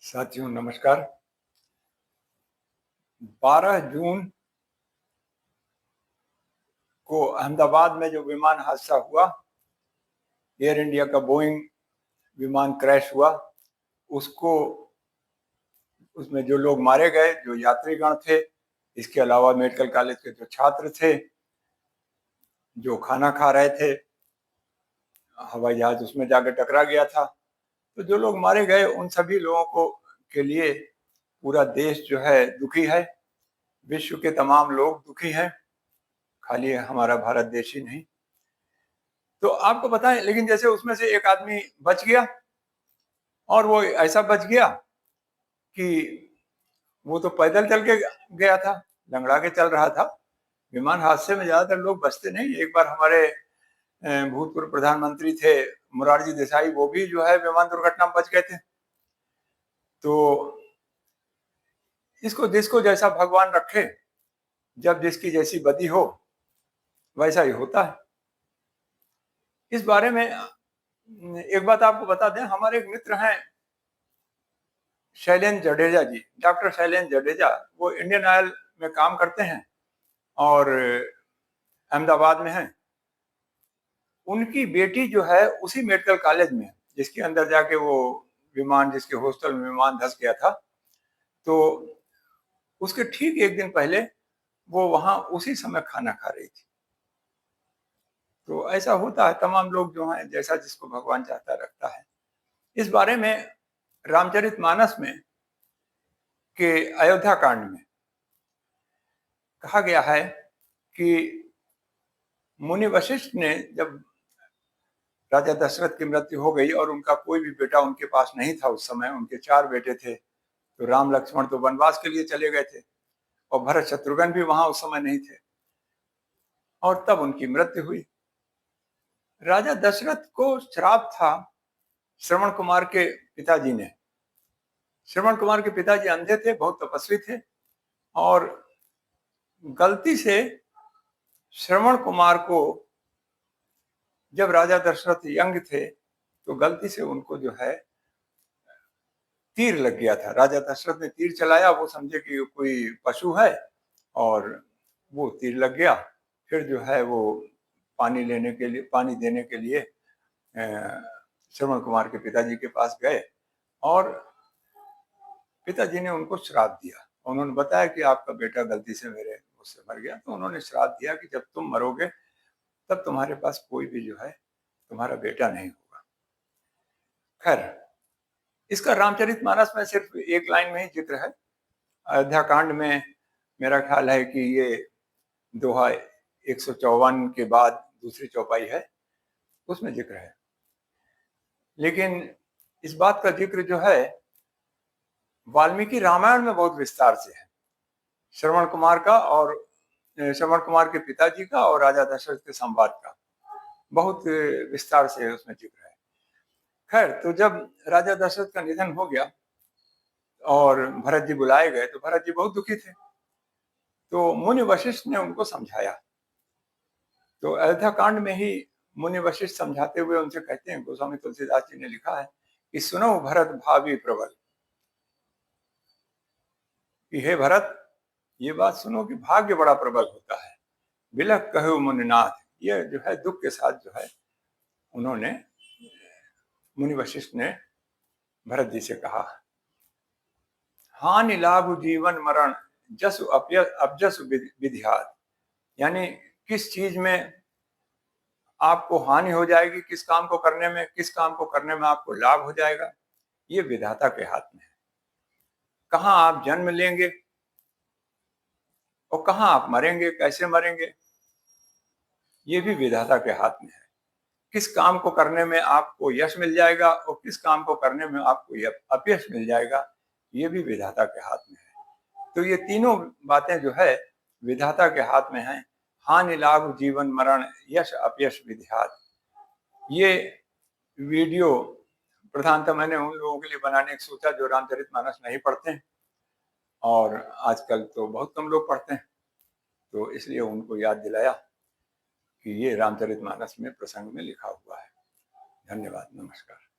साथियों नमस्कार। 12 जून को अहमदाबाद में जो विमान हादसा हुआ, एयर इंडिया का बोइंग विमान क्रैश हुआ, उसको उसमें जो लोग मारे गए, जो यात्रीगण थे, इसके अलावा मेडिकल कॉलेज के जो छात्र थे, जो खाना खा रहे थे, हवाई जहाज उसमें जाकर टकरा गया था। तो जो लोग मारे गए उन सभी लोगों को के लिए पूरा देश जो है दुखी है, विश्व के तमाम लोग दुखी हैं, खाली हमारा भारत देश ही नहीं। तो आपको बताएं, लेकिन जैसे उसमें से एक आदमी बच गया, और वो ऐसा बच गया कि वो तो पैदल चल के गया था, लंगड़ा के चल रहा था। विमान हादसे में ज्यादातर लोग बचते नहीं। एक बार हमारे भूतपूर्व प्रधानमंत्री थे मोरारजी देसाई, वो भी जो है विमान दुर्घटना में बच गए थे। तो इसको जिसको जैसा भगवान रखे, जब जिसकी जैसी बदी हो वैसा ही होता है। इस बारे में एक बात आपको बता दें, हमारे एक मित्र हैं शैलेंद्र जडेजा जी, डॉक्टर शैलेंद्र जडेजा, वो इंडियन ऑयल में काम करते हैं और अहमदाबाद में हैं। उनकी बेटी जो है उसी मेडिकल कॉलेज में, जिसके अंदर जाके वो विमान, जिसके हॉस्टल में विमान धंस गया था, तो उसके ठीक एक दिन पहले वो वहां उसी समय खाना खा रही थी। तो ऐसा होता है, तमाम लोग जो हैं जैसा जिसको भगवान चाहता रखता है। इस बारे में रामचरितमानस में के अयोध्या कांड में कहा गया है कि मुनि वशिष्ठ ने, जब राजा दशरथ की मृत्यु हो गई और उनका कोई भी बेटा उनके पास नहीं था उस समय, उनके 4 बेटे थे, तो राम लक्ष्मण तो वनवास के लिए चले गए थे और भरत शत्रुघ्न भी वहां उस समय नहीं थे, और तब उनकी मृत्यु हुई। राजा दशरथ को श्राप था श्रवण कुमार के पिताजी ने। श्रवण कुमार के पिताजी अंधे थे, बहुत तपस्वी थे, और गलती से श्रवण कुमार को, जब राजा दशरथ यंग थे, तो गलती से उनको जो है तीर लग गया था। राजा दशरथ ने तीर चलाया, वो समझे कि कोई पशु है, और वो तीर लग गया। फिर जो है वो पानी देने के लिए श्रवण कुमार के पिताजी के पास गए, और पिताजी ने उनको श्राप दिया। उन्होंने बताया कि आपका बेटा गलती से मुझसे मर गया, तो उन्होंने श्राप दिया कि जब तुम मरोगे तब तुम्हारे पास कोई भी जो है तुम्हारा बेटा नहीं होगा। खैर, इसका रामचरितमानस में सिर्फ एक लाइन में ही जिक्र है। अयोध्या कांड में मेरा ख्याल है कि ये दोहा 154 के बाद दूसरी चौपाई है, उसमें जिक्र है। लेकिन इस बात का जिक्र जो है वाल्मीकि रामायण में बहुत विस्तार से है। श्रवण कुमार का और श्रवण कुमार के पिताजी का और राजा दशरथ के संवाद का बहुत विस्तार से उसमें जिक्र है। खैर, तो जब राजा दशरथ का निधन हो गया और भरत जी बुलाए गए, तो भरत जी बहुत दुखी थे। तो मुनि वशिष्ठ ने उनको समझाया। तो अयोध्या कांड में ही मुनि वशिष्ठ समझाते हुए उनसे कहते हैं, गोस्वामी तुलसीदास जी ने लिखा है कि सुनो भरत भावी प्रबल, कि हे भरत, ये बात सुनो कि भाग्य बड़ा प्रबल होता है। बिलख कहो मुनिनाथ, ये जो है दुख के साथ जो है उन्होंने, मुनि वशिष्ठ ने भरत जी से कहा। हानि लाभ जीवन मरण जसु अपजसु विधियात, यानी किस चीज में आपको हानि हो जाएगी, किस काम को करने में आपको लाभ हो जाएगा, ये विधाता के हाथ में है। कहाँ आप जन्म लेंगे और कहाँ आप मरेंगे, कैसे मरेंगे, ये भी विधाता के हाथ में है। किस काम को करने में आपको यश मिल जाएगा और किस काम को करने में आपको अपयश मिल जाएगा, ये भी विधाता के हाथ में है। तो ये तीनों बातें जो है विधाता के हाथ में हैं। हानि लाभ जीवन मरण यश अपयश विधियात। ये वीडियो प्रधानतः मैंने उन लोगों के लिए बनाने की सोचा जो रामचरितमानस नहीं पढ़ते हैं, और आजकल तो बहुत कम लोग पढ़ते हैं, तो इसलिए उनको याद दिलाया कि ये रामचरितमानस में प्रसंग में लिखा हुआ है। धन्यवाद, नमस्कार।